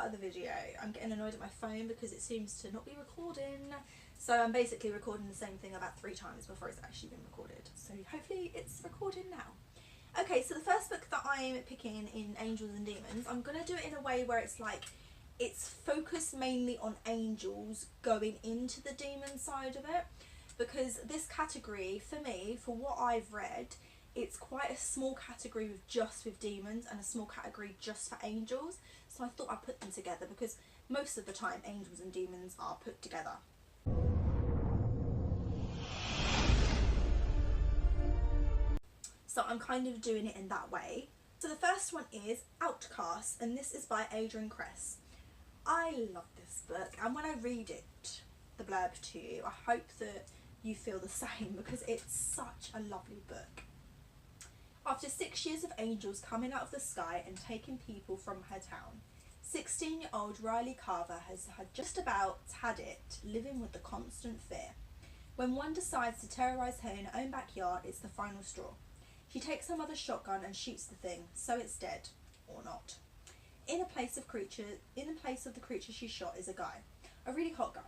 of the video, I'm getting annoyed at my phone because it seems to not be recording. So I'm basically recording the same thing about 3 times before it's actually been recorded. So hopefully it's recording now. Okay, so the first book that I'm picking in Angels and Demons, I'm going to do it in a way where it's like, it's focused mainly on angels going into the demon side of it. Because this category, for me, for what I've read, it's quite a small category with demons and a small category just for angels. So I thought I'd put them together because most of the time angels and demons are put together. So I'm kind of doing it in that way. So the first one is Outcast, and this is by Adrienne Kress. I love this book, and when I read it, the blurb to you, I hope that you feel the same because it's such a lovely book. After 6 years of angels coming out of the sky and taking people from her town, 16-year-old Riley Carver has just about had it, living with the constant fear. When one decides to terrorise her in her own backyard, it's the final straw. She takes her mother's shotgun and shoots the thing, so it's dead, or not. In the place of the creature she shot is a guy, a really hot guy.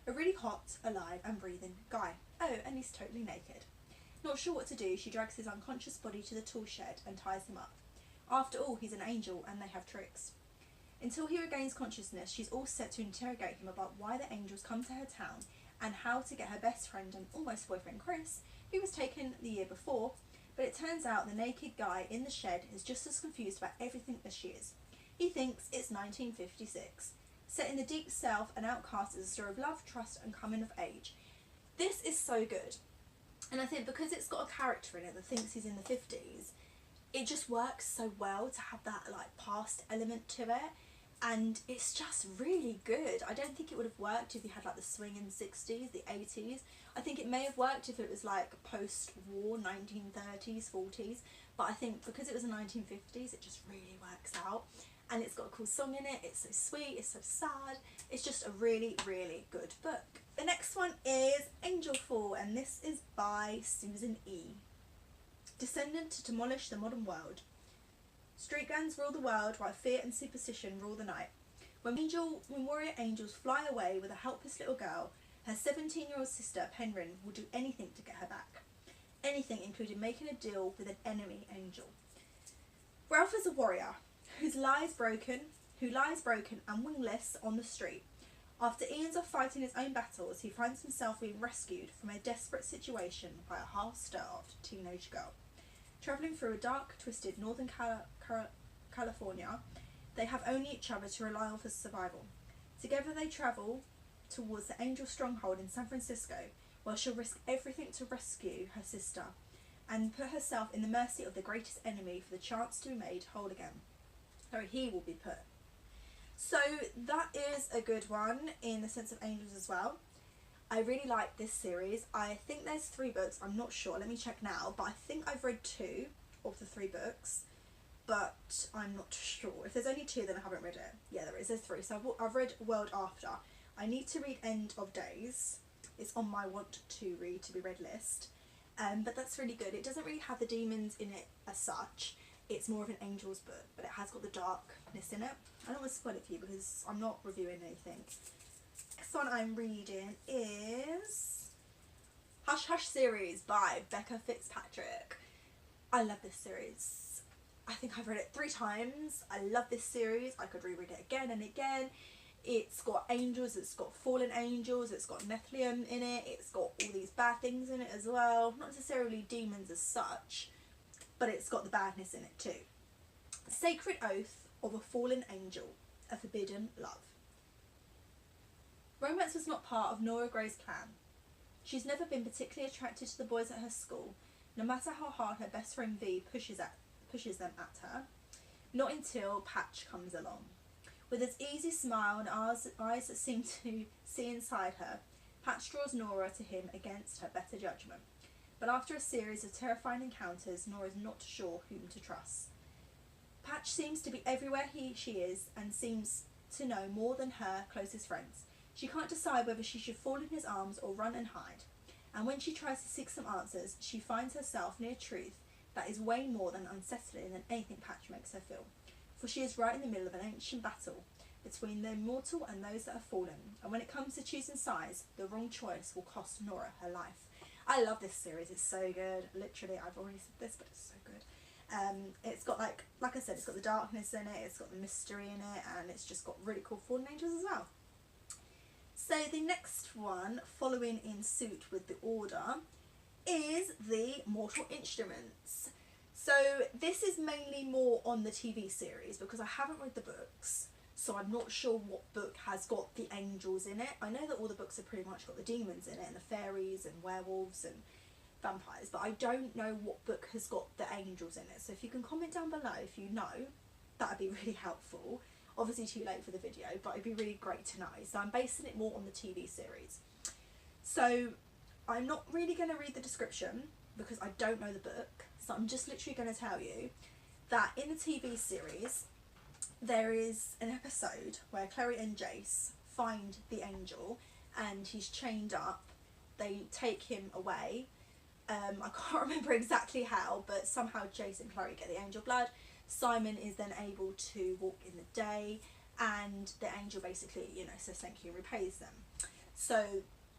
A really hot, alive and breathing guy. Oh, and he's totally naked. Not sure what to do, she drags his unconscious body to the tool shed and ties him up. After all, he's an angel and they have tricks. Until he regains consciousness, she's all set to interrogate him about why the angels come to her town and how to get her best friend and almost boyfriend Kress, who was taken the year before, but it turns out the naked guy in the shed is just as confused about everything as she is. He thinks it's 1956. Set in the deep south, and Outcast is a story of love, trust and coming of age. This is so good, and I think because it's got a character in it that thinks he's in the 50s, it just works so well to have that like past element to it, and it's just really good. I don't think it would have worked if you had like the swinging 60s, the 80s. I think it may have worked if it was like post-war 1930s, 40s, but I think because it was the 1950s, it just really works out. And it's got a cool song in it, it's so sweet, it's so sad, it's just a really, really good book. The next one is Angelfa, and this is by Susan E. Descendant to demolish the modern world. Street gangs rule the world while fear and superstition rule the night. When warrior angels fly away with a helpless little girl, her 17-year-old sister Penryn will do anything to get her back. Anything, including making a deal with an enemy angel. Ralph is a warrior who lies broken and wingless on the street. After eons of fighting his own battles, he finds himself being rescued from a desperate situation by a half-starved teenage girl. Travelling through a dark, twisted northern California, they have only each other to rely on for survival. Together they travel towards the Angel stronghold in San Francisco, where she'll risk everything to rescue her sister and put herself in the mercy of the greatest enemy for the chance to be made whole again. Or he will be put. So that is a good one in the sense of angels as well. I really like this series. I think there's 3 books, I'm not sure, let me check now, but I think I've read 2 of the 3 books, but I'm not sure. If there's only 2 then I haven't read it. Yeah, there is, there's 3. So I've read World After. I need to read End of Days. It's on my want to read to be read list. But that's really good. It doesn't really have the demons in it as such. It's more of an angels book, but it has got the darkness in it. I don't want to spoil it for you because I'm not reviewing anything. Next one I'm reading is Hush Hush series by Becca Fitzpatrick. I love this series. I think I've read it 3 times. I love this series. I could reread it again and again. It's got angels, it's got fallen angels, it's got Nephilim in it, it's got all these bad things in it as well. Not necessarily demons as such, but it's got the badness in it too. Sacred Oath of a Fallen Angel, a Forbidden Love. Romance was not part of Nora Gray's plan. She's never been particularly attracted to the boys at her school, no matter how hard her best friend V pushes them at her. Not until Patch comes along. With his easy smile and eyes that seem to see inside her, Patch draws Nora to him against her better judgment. But after a series of terrifying encounters, Nora is not sure whom to trust. Patch seems to be everywhere she is and seems to know more than her closest friends. She can't decide whether she should fall in his arms or run and hide. And when she tries to seek some answers, she finds herself near truth that is way more than unsettling than anything Patch makes her feel. For she is right in the middle of an ancient battle, between the immortal and those that have fallen. And when it comes to choosing sides, the wrong choice will cost Nora her life. I love this series. It's so good. Literally, I've already said this, but it's so good. It's got like I said, it's got the darkness in it, it's got the mystery in it, and it's just got really cool fallen angels as well. So the next one, following in suit with the order, is the Mortal Instruments. So this is mainly more on the TV series because I haven't read the books, so I'm not sure what book has got the angels in it. I know that all the books have pretty much got the demons in it, and the fairies and werewolves and vampires, but I don't know what book has got the angels in it. So if you can comment down below if you know, that would be really helpful. Obviously too late for the video, but it'd be really great to know. So I'm basing it more on the TV series. So I'm not really going to read the description because I don't know the book. So I'm just literally going to tell you that in the TV series, there is an episode where Clare and Jace find the angel and he's chained up. They take him away. I can't remember exactly how, but somehow Jace and Clare get the angel blood. Simon is then able to walk in the day, and the angel basically, you know, says thank you and repays them. So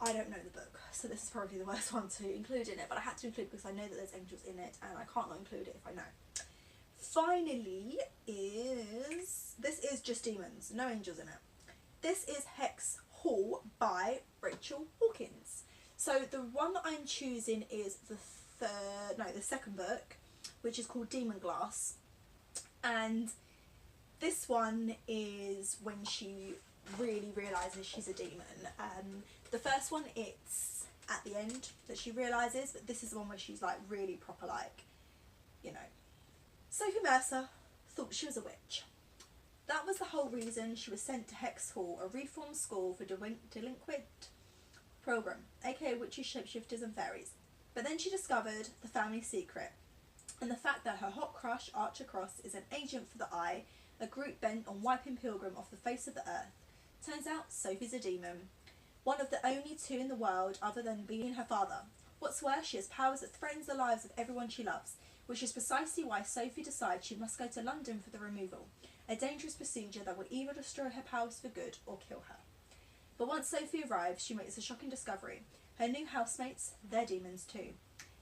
I don't know the book, so this is probably the worst one to include in it, but I had to include because I know that there's angels in it, and I can't not include it if I know. Finally this is just demons, no angels in it. This is Hex Hall by Rachel Hawkins. So the one that I'm choosing is the second book, which is called Demon Glass. And this one is when she really realises she's a demon. The first one, it's at the end that she realises, but this is the one where she's like really proper, like, you know. Sophie Mercer thought she was a witch. That was the whole reason she was sent to Hex Hall, a reformed school for delinquent program, aka witches, shapeshifters and fairies. But then she discovered the family secret, and the fact that her hot crush, Archer Cross, is an agent for the Eye, a group bent on wiping Pilgrim off the face of the earth. Turns out Sophie's a demon, one of the only two in the world other than being her father. What's worse, she has powers that threatens the lives of everyone she loves, which is precisely why Sophie decides she must go to London for the removal, a dangerous procedure that will either destroy her powers for good or kill her. But once Sophie arrives, she makes a shocking discovery. Her new housemates, they're demons too,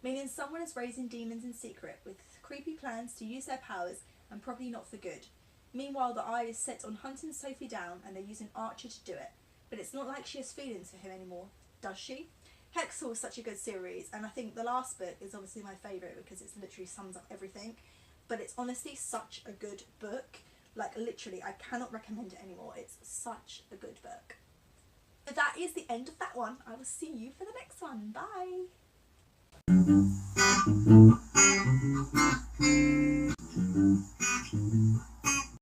meaning someone is raising demons in secret with creepy plans to use their powers, and probably not for good. Meanwhile, the Eye is set on hunting Sophie down, and they're using Archer to do it. But it's not like she has feelings for him anymore, does she? Hex Hall is such a good series, and I think the last book is obviously my favourite because it literally sums up everything. But it's honestly such a good book. Like, literally, I cannot recommend it anymore. It's such a good book. But that is the end of that one. I will see you for the next one. Bye!